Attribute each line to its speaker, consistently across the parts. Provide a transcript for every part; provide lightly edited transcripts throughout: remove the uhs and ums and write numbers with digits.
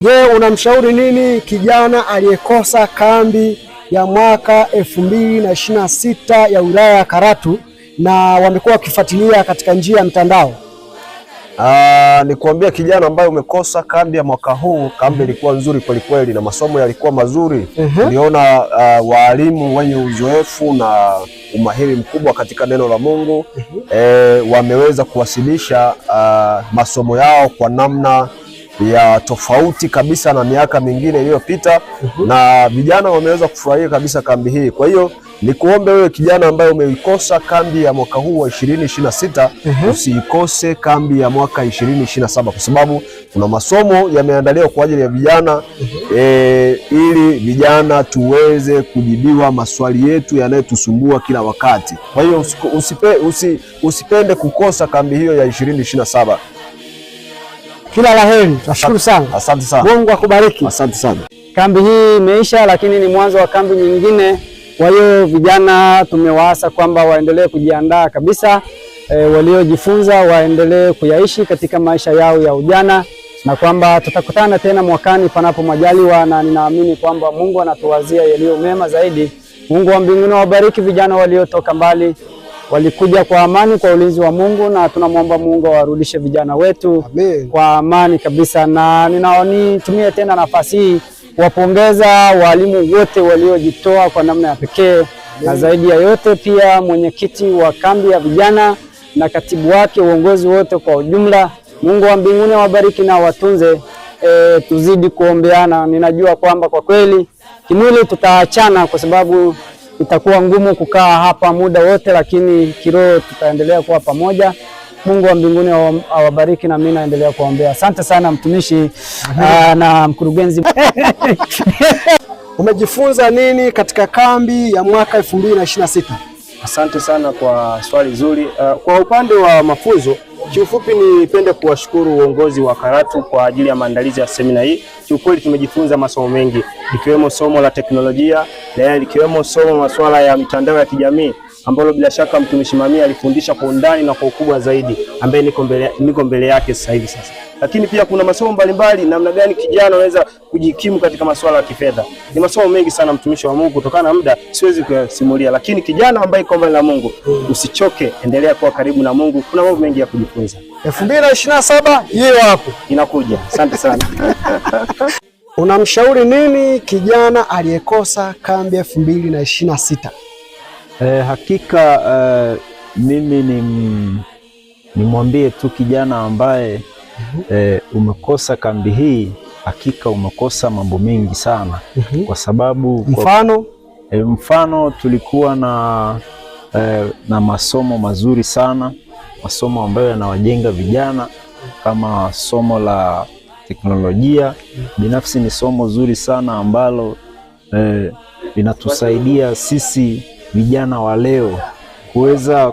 Speaker 1: Je, unamshauri nini kijana aliyekosa kambi ya mwaka 2026 ya wilaya ya Karatu na wamekuwa wakifuatilia katika njia ya mtandao?
Speaker 2: Ni kuambia kijana ambaye umekosa kambi ya mwaka huu, kambi ilikuwa nzuri kweli kweli na masomo yalikuwa mazuri. Niliona walimu wenye uzoefu na umahiri mkubwa katika neno la Mungu wameweza kuwasilisha masomo yao kwa namna ya tofauti kabisa na miaka mingine iliyopita, na vijana wameweza kufurahia kabisa kambi hii. Kwa hiyo nikuombe wewe kijana ambaye umeikosa kambi ya mwaka huu wa 2026 usiikose kambi ya mwaka 2027, kwa sababu kuna masomo yameandaliwa kwa ajili ya vijana ili vijana tuweze kujibiwa maswali yetu yanayotusumbua kila wakati. Kwa hiyo usipende kukosa kambi hiyo ya 2027.
Speaker 1: Kila la heri. Tunashukuru sana.
Speaker 2: Asante sana.
Speaker 1: Mungu akubariki.
Speaker 2: Asante sana.
Speaker 3: Kambi hii imeisha, lakini ni mwanzo wa kambi nyingine. Kwa hiyo vijana tumewaasa kwamba waendelee kujiandaa kabisa, waliojifunza waendelee kuyaishi katika maisha yao ya ujana, na kwamba tutakutana tena mwakani panapo majaliwa, na ninaamini kwamba Mungu anatuwazia yaliyo mema zaidi. Mungu wa mbinguni wabariki vijana waliotoka mbali, walikuja kwa amani kwa ulinzi wa Mungu, na tunamwomba Mungu awarudishe vijana wetu kwa amani kabisa. Na nitumie tena nafasi hii kuwapongeza walimu wote waliojitoa kwa namna ya pekee, na zaidi ya yote pia mwenyekiti wa kambi ya vijana na katibu wake, uongozi wote kwa ujumla. Mungu wa mbinguni wabariki na watunze. Tuzidi kuombeana. Ninajua kwamba kwa kweli kimwili tutaachana kwa sababu itakuwa ngumu kukaa hapa muda wote, lakini kiroho tutaendelea kuwa pamoja. Mungu wa mbinguni awabariki, na mimi naendelea kuombea. Asante sana mtumishi na mkurugenzi.
Speaker 1: Umejifunza nini katika kambi ya mwaka 2026?
Speaker 4: Asante sana kwa swali zuri. Kwa upande wa mafunzo, kiufupi nipende kuwashukuru uongozi wa Karatu kwa ajili ya maandalizi ya semina hii. Kiukweli tumejifunza masomo mengi, ikiwemo somo la teknolojia, na ikiwemo somo masuala ya mitandao ya kijamii, ambalo bila shaka mtumishi Mamia alifundisha kwa undani na kwa ukubwa zaidi, ambaye niko mbele yake sasa hivi sasa. Lakini pia kuna masomo mbalimbali, namna gani kijana anaweza kujikimu katika masuala ya kifedha. Ni masomo mengi sana mtumishi wa Mungu, kutokana na muda siwezi kusimulia, lakini kijana ambaye yuko mbele na Mungu, usichoke, endelea kuwa karibu na Mungu. Kuna mambo mengi ya kujifunza.
Speaker 1: 2027 hiyo hapo
Speaker 4: inakuja. Asante sana.
Speaker 1: Unamshauri nini kijana aliyekosa kambi 2026?
Speaker 5: Hakika mimi nimwambie tu kijana ambaye umekosa kambi hii, hakika umekosa mambo mengi sana. Kwa sababu mfano tulikuwa na masomo mazuri sana, masomo ambayo yanawajenga vijana, kama somo la teknolojia. Binafsi ni somo zuri sana ambalo linatusaidia sisi vijana wa leo kuweza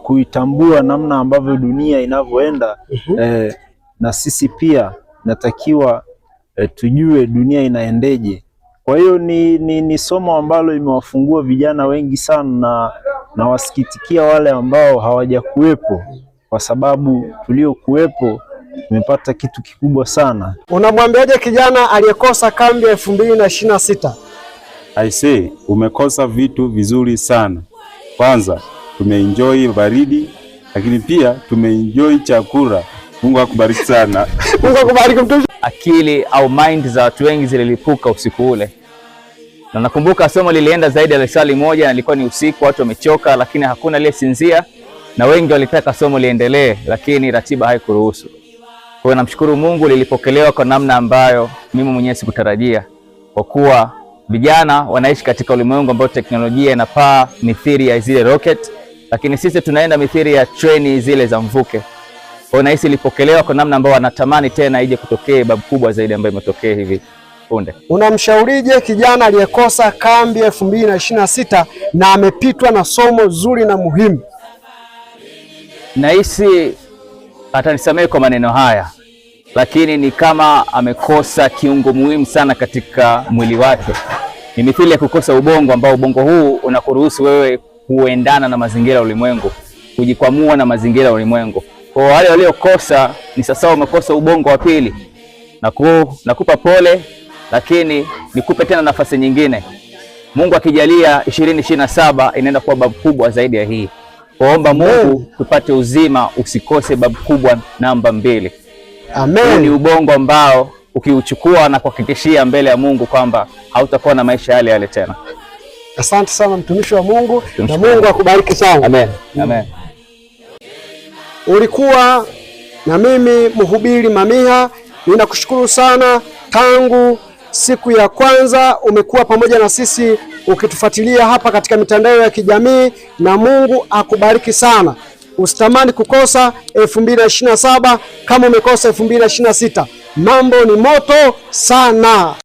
Speaker 5: kuitambua namna ambavyo dunia inavyoenda, na sisi pia natakiwa tujue dunia inaendeje. Kwa hiyo ni somo ambalo limewafungua vijana wengi sana, na wasikitikia wale ambao hawajakuwepo, kwa sababu tuliokuwepo tumepata kitu kikubwa sana.
Speaker 1: Unamwambiaje kijana aliyekosa kambi ya 2026?
Speaker 6: Aisee, umekosa vitu vizuri sana. Kwanza tumeenjoy baridi, lakini pia tumeenjoy chakula. Mungu akubariki sana.
Speaker 1: Mungu akubariki mtumishi.
Speaker 7: Akili au mind za watu wengi zililipuka usiku ule, na nakumbuka somo lilienda zaidi ya lisali moja, na ilikuwa ni usiku, watu wamechoka, lakini hakuna aliyesinzia, na wengi walitaka somo liendelee, lakini ratiba haikuruhusu. Kwa hiyo namshukuru Mungu, lilipokelewa kwa namna ambayo mimi mwenyewe sikutarajia, kwa kuwa vijana wanaishi katika ulimwengu ambao teknolojia inapaa mithili ya zile rocket, lakini sisi tunaenda mithili ya treni zile za mvuke. Kwa hiyo nahisi ilipokelewa kwa namna ambayo wanatamani tena ije kutokee babu kubwa zaidi ambayo imetokea hivi punde.
Speaker 1: Unamshaurije kijana aliyekosa kambi 2026 na amepitwa na somo zuri na muhimu?
Speaker 7: Nahisi atanisamehe kwa maneno haya, lakini ni kama amekosa kiungo muhimu sana katika mwili wake. Ni mithili ya kukosa ubongo, ambao ubongo huu unakuruhusu wewe kuendana na mazingira ya ulimwengu, kujikwamua na mazingira ya ulimwengu. Kwa wale waliokosa ni sasa wamekosa ubongo wa pili. nakupa pole, lakini nikupe tena nafasi nyingine. Mungu akijalia 2027 inaenda kuwa babu kubwa zaidi ya hii. Kuomba Mungu tupate uzima, usikose babu kubwa namba 2.
Speaker 1: Amen.
Speaker 7: Huu ni ubongo ambao ukiuchukua na kuhakikishia mbele ya Mungu kwamba hautakuwa na maisha yale yale tena.
Speaker 1: Asante sana mtumishi wa Mungu, na Mungu akubariki sana.
Speaker 7: Amen. Amen.
Speaker 1: Ulikuwa na mimi mhubiri Mamiha. Ninakushukuru sana, tangu siku ya kwanza umekuwa pamoja na sisi ukitufuatilia hapa katika mitandao ya kijamii, na Mungu akubariki sana. Usitamani kukosa 2027 kama umekosa 2026. Mambo ni moto sana.